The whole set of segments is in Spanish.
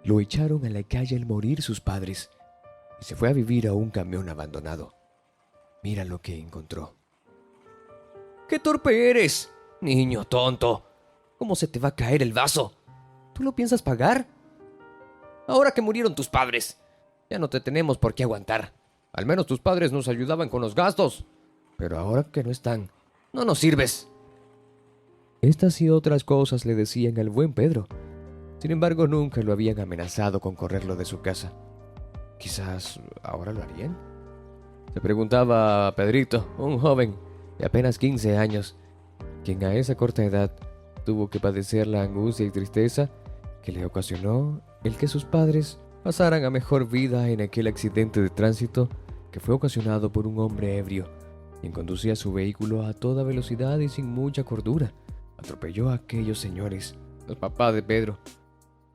Lo echaron a la calle al morir sus padres y se fue a vivir a un camión abandonado. Mira lo que encontró. ¡Qué torpe eres, niño tonto! ¿Cómo se te va a caer el vaso? ¿Tú lo piensas pagar? Ahora que murieron tus padres, ya no te tenemos por qué aguantar. Al menos tus padres nos ayudaban con los gastos. Pero ahora que no están, no nos sirves. Estas y otras cosas le decían al buen Pedro. Sin embargo, nunca lo habían amenazado con correrlo de su casa. ¿Quizás ahora lo harían? Se preguntaba Pedrito, un joven de apenas 15 años, quien a esa corta edad tuvo que padecer la angustia y tristeza que le ocasionó el que sus padres pasaran a mejor vida en aquel accidente de tránsito que fue ocasionado por un hombre ebrio, quien conducía su vehículo a toda velocidad y sin mucha cordura. Atropelló a aquellos señores, los papás de Pedro.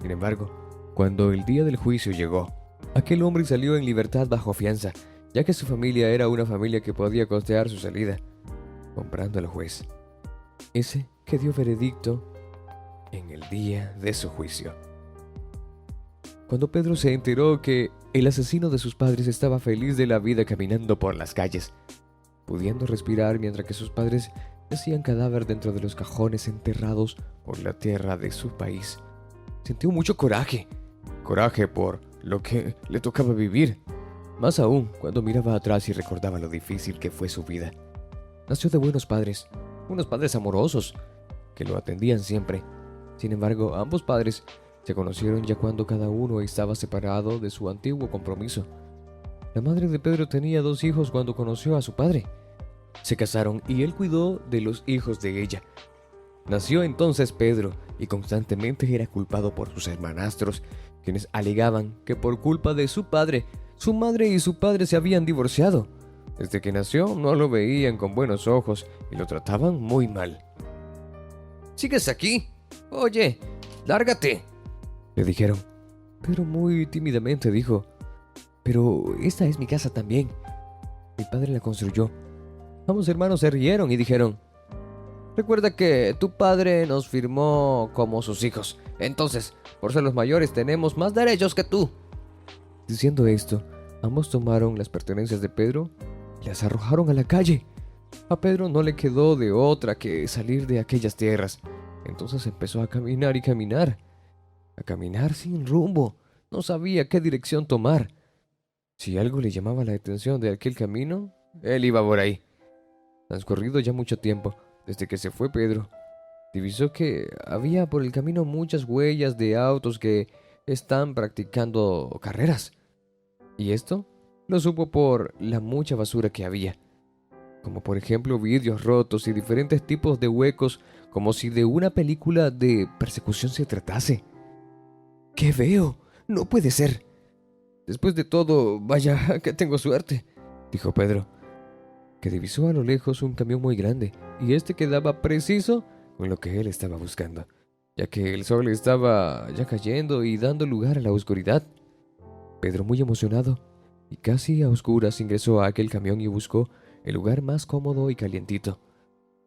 Sin embargo, cuando el día del juicio llegó, aquel hombre salió en libertad bajo fianza, ya que su familia era una familia que podía costear su salida, comprando al juez, ese que dio veredicto en el día de su juicio. Cuando Pedro se enteró que el asesino de sus padres estaba feliz de la vida caminando por las calles, pudiendo respirar mientras que sus padres yacían cadáver dentro de los cajones enterrados por la tierra de su país, sintió mucho coraje por lo que le tocaba vivir, más aún cuando miraba atrás y recordaba lo difícil que fue su vida. Nació de buenos padres, unos padres amorosos, que lo atendían siempre. Sin embargo, ambos padres se conocieron ya cuando cada uno estaba separado de su antiguo compromiso. La madre de Pedro tenía 2 hijos cuando conoció a su padre. Se casaron y él cuidó de los hijos de ella. Nació entonces Pedro y constantemente era culpado por sus hermanastros, quienes alegaban que por culpa de su padre, su madre y su padre se habían divorciado. Desde que nació no lo veían con buenos ojos y lo trataban muy mal. ¿Sigues aquí? Oye, lárgate, le dijeron. Pedro muy tímidamente dijo: pero esta es mi casa también. Mi padre la construyó. Ambos hermanos se rieron y dijeron: recuerda que tu padre nos firmó como sus hijos. Entonces, por ser los mayores, tenemos más derechos que tú. Diciendo esto, ambos tomaron las pertenencias de Pedro y las arrojaron a la calle. A Pedro no le quedó de otra que salir de aquellas tierras. Entonces empezó a caminar y caminar. A caminar sin rumbo. No sabía qué dirección tomar. Si algo le llamaba la atención de aquel camino, él iba por ahí. Transcurrido ya mucho tiempo, desde que se fue Pedro, divisó que había por el camino muchas huellas de autos que están practicando carreras. Y esto lo supo por la mucha basura que había, como por ejemplo vidrios rotos y diferentes tipos de huecos, como si de una película de persecución se tratase. ¿Qué veo? No puede ser. Después de todo, vaya que tengo suerte, dijo Pedro, que divisó a lo lejos un camión muy grande, y este quedaba preciso con lo que él estaba buscando, ya que el sol estaba ya cayendo y dando lugar a la oscuridad. Pedro, muy emocionado y casi a oscuras, ingresó a aquel camión y buscó el lugar más cómodo y calientito.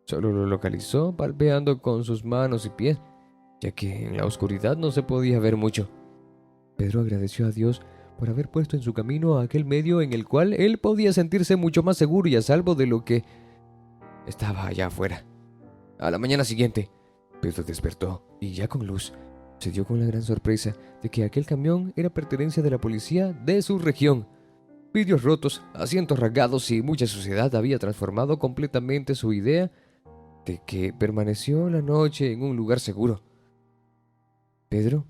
Solo lo localizó palpeando con sus manos y pies, ya que en la oscuridad no se podía ver mucho. Pedro agradeció a Dios por haber puesto en su camino aquel medio en el cual él podía sentirse mucho más seguro y a salvo de lo que estaba allá afuera. A la mañana siguiente, Pedro despertó y ya con luz, se dio con la gran sorpresa de que aquel camión era pertenencia de la policía de su región. Vidrios rotos, asientos rasgados y mucha suciedad había transformado completamente su idea de que permaneció la noche en un lugar seguro. Pedro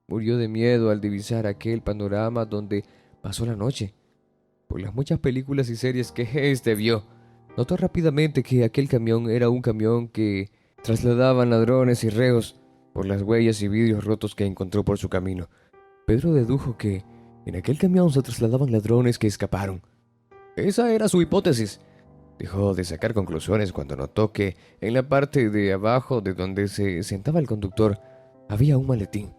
murió de miedo al divisar aquel panorama donde pasó la noche. Por las muchas películas y series que éste vio, notó rápidamente que aquel camión era un camión que trasladaban ladrones y reos por las huellas y vidrios rotos que encontró por su camino. Pedro dedujo que en aquel camión se trasladaban ladrones que escaparon. Esa era su hipótesis. Dejó de sacar conclusiones cuando notó que en la parte de abajo de donde se sentaba el conductor había un maletín.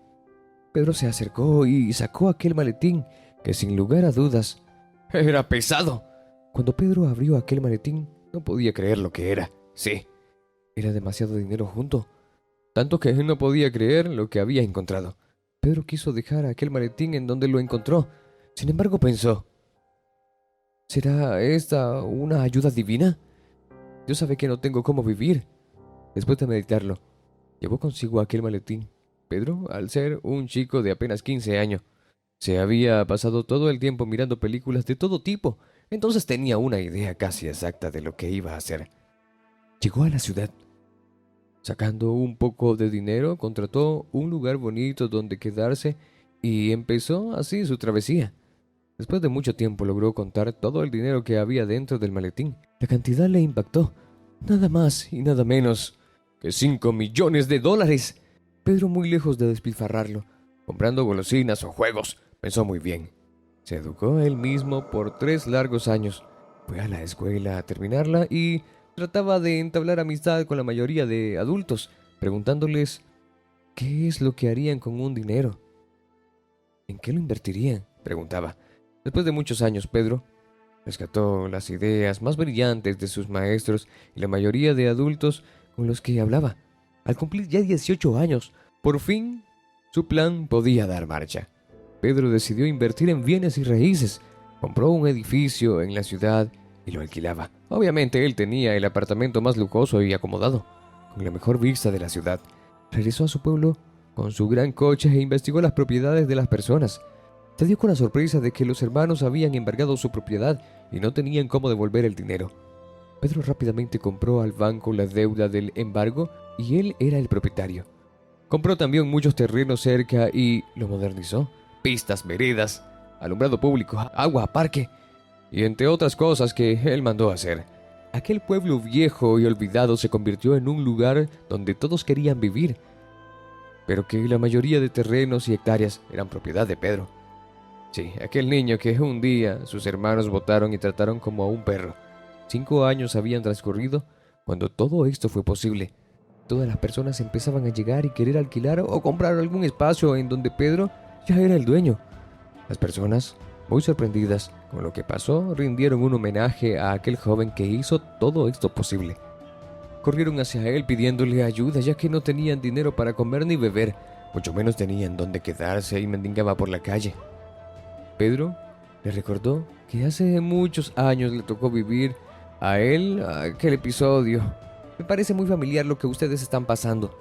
Pedro se acercó y sacó aquel maletín, que sin lugar a dudas era pesado. Cuando Pedro abrió aquel maletín, no podía creer lo que era. Sí, era demasiado dinero junto, tanto que él no podía creer lo que había encontrado. Pedro quiso dejar aquel maletín en donde lo encontró. Sin embargo, pensó, ¿será esta una ayuda divina? Dios sabe que no tengo cómo vivir. Después de meditarlo, llevó consigo aquel maletín. Pedro, al ser un chico de apenas 15 años, se había pasado todo el tiempo mirando películas de todo tipo, entonces tenía una idea casi exacta de lo que iba a hacer. Llegó a la ciudad. Sacando un poco de dinero, contrató un lugar bonito donde quedarse y empezó así su travesía. Después de mucho tiempo logró contar todo el dinero que había dentro del maletín. La cantidad le impactó. Nada más y nada menos que $5 millones. Pedro, muy lejos de despilfarrarlo, comprando golosinas o juegos, pensó muy bien. Se educó él mismo por 3 largos años. Fue a la escuela a terminarla y trataba de entablar amistad con la mayoría de adultos, preguntándoles qué es lo que harían con un dinero. ¿En qué lo invertirían?, preguntaba. Después de muchos años, Pedro rescató las ideas más brillantes de sus maestros y la mayoría de adultos con los que hablaba. Al cumplir ya 18 años, por fin, su plan podía dar marcha. Pedro decidió invertir en bienes y raíces. Compró un edificio en la ciudad y lo alquilaba. Obviamente él tenía el apartamento más lujoso y acomodado, con la mejor vista de la ciudad. Regresó a su pueblo con su gran coche e investigó las propiedades de las personas. Se dio con la sorpresa de que los hermanos habían embargado su propiedad y no tenían cómo devolver el dinero. Pedro rápidamente compró al banco la deuda del embargo y él era el propietario. Compró también muchos terrenos cerca y lo modernizó. Pistas, veredas, alumbrado público, agua, parque y entre otras cosas que él mandó hacer. Aquel pueblo viejo y olvidado se convirtió en un lugar donde todos querían vivir, pero que la mayoría de terrenos y hectáreas eran propiedad de Pedro. Sí, aquel niño que un día sus hermanos botaron y trataron como a un perro. 5 años habían transcurrido cuando todo esto fue posible. Todas las personas empezaban a llegar y querer alquilar o comprar algún espacio en donde Pedro ya era el dueño. Las personas, muy sorprendidas con lo que pasó, rindieron un homenaje a aquel joven que hizo todo esto posible. Corrieron hacia él pidiéndole ayuda, ya que no tenían dinero para comer ni beber, mucho menos tenían dónde quedarse y mendigaba por la calle. Pedro le recordó que hace muchos años le tocó vivir a él aquel episodio. Me parece muy familiar lo que ustedes están pasando,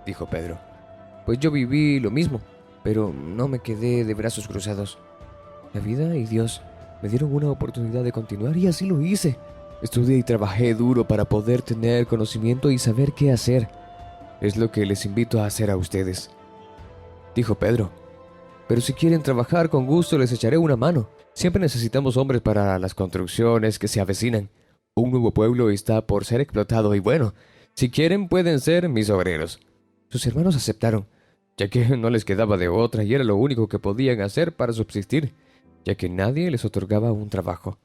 dijo Pedro. Pues yo viví lo mismo, pero no me quedé de brazos cruzados. La vida y Dios me dieron una oportunidad de continuar y así lo hice. Estudié y trabajé duro para poder tener conocimiento y saber qué hacer. Es lo que les invito a hacer a ustedes, dijo Pedro. Pero si quieren trabajar, con gusto les echaré una mano. Siempre necesitamos hombres para las construcciones que se avecinan. Un nuevo pueblo está por ser explotado y bueno, si quieren pueden ser mis obreros. Sus hermanos aceptaron, ya que no les quedaba de otra y era lo único que podían hacer para subsistir, ya que nadie les otorgaba un trabajo.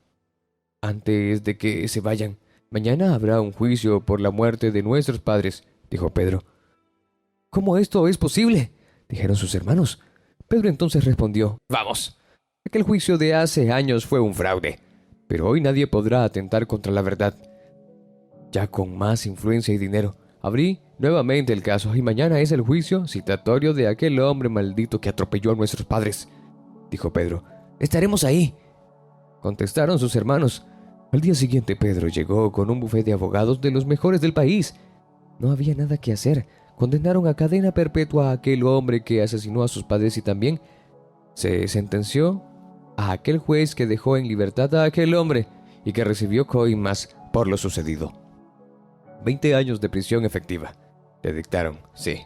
Antes de que se vayan, mañana habrá un juicio por la muerte de nuestros padres, dijo Pedro. ¿Cómo esto es posible?, dijeron sus hermanos. Pedro entonces respondió, vamos, aquel juicio de hace años fue un fraude, pero hoy nadie podrá atentar contra la verdad. Ya con más influencia y dinero, abrí nuevamente el caso y mañana es el juicio citatorio de aquel hombre maldito que atropelló a nuestros padres, dijo Pedro. Estaremos ahí, contestaron sus hermanos. Al día siguiente Pedro llegó con un bufete de abogados de los mejores del país. No había nada que hacer. Condenaron a cadena perpetua a aquel hombre que asesinó a sus padres y también se sentenció a aquel juez que dejó en libertad a aquel hombre y que recibió coimas por lo sucedido. 20 años de prisión efectiva le dictaron. Sí,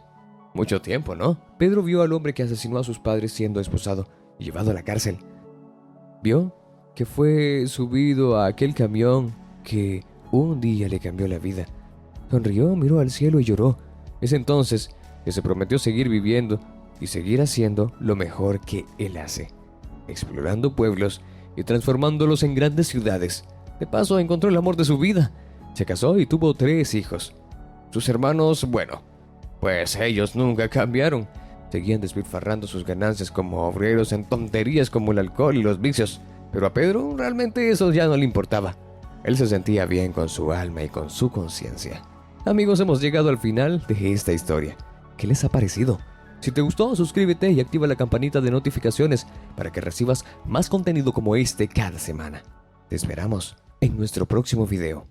mucho tiempo, ¿no? Pedro vio al hombre que asesinó a sus padres siendo esposado y llevado a la cárcel. Vio que fue subido a aquel camión que un día le cambió la vida. Sonrió, miró al cielo y lloró. Es entonces que se prometió seguir viviendo y seguir haciendo lo mejor que él hace, explorando pueblos y transformándolos en grandes ciudades. De paso encontró el amor de su vida, se casó y tuvo 3 hijos. Sus hermanos, bueno, pues ellos nunca cambiaron. Seguían despilfarrando sus ganancias como obreros en tonterías como el alcohol y los vicios, pero a Pedro realmente eso ya no le importaba. Él se sentía bien con su alma y con su conciencia. Amigos, hemos llegado al final de esta historia. ¿Qué les ha parecido? Si te gustó, suscríbete y activa la campanita de notificaciones para que recibas más contenido como este cada semana. Te esperamos en nuestro próximo video.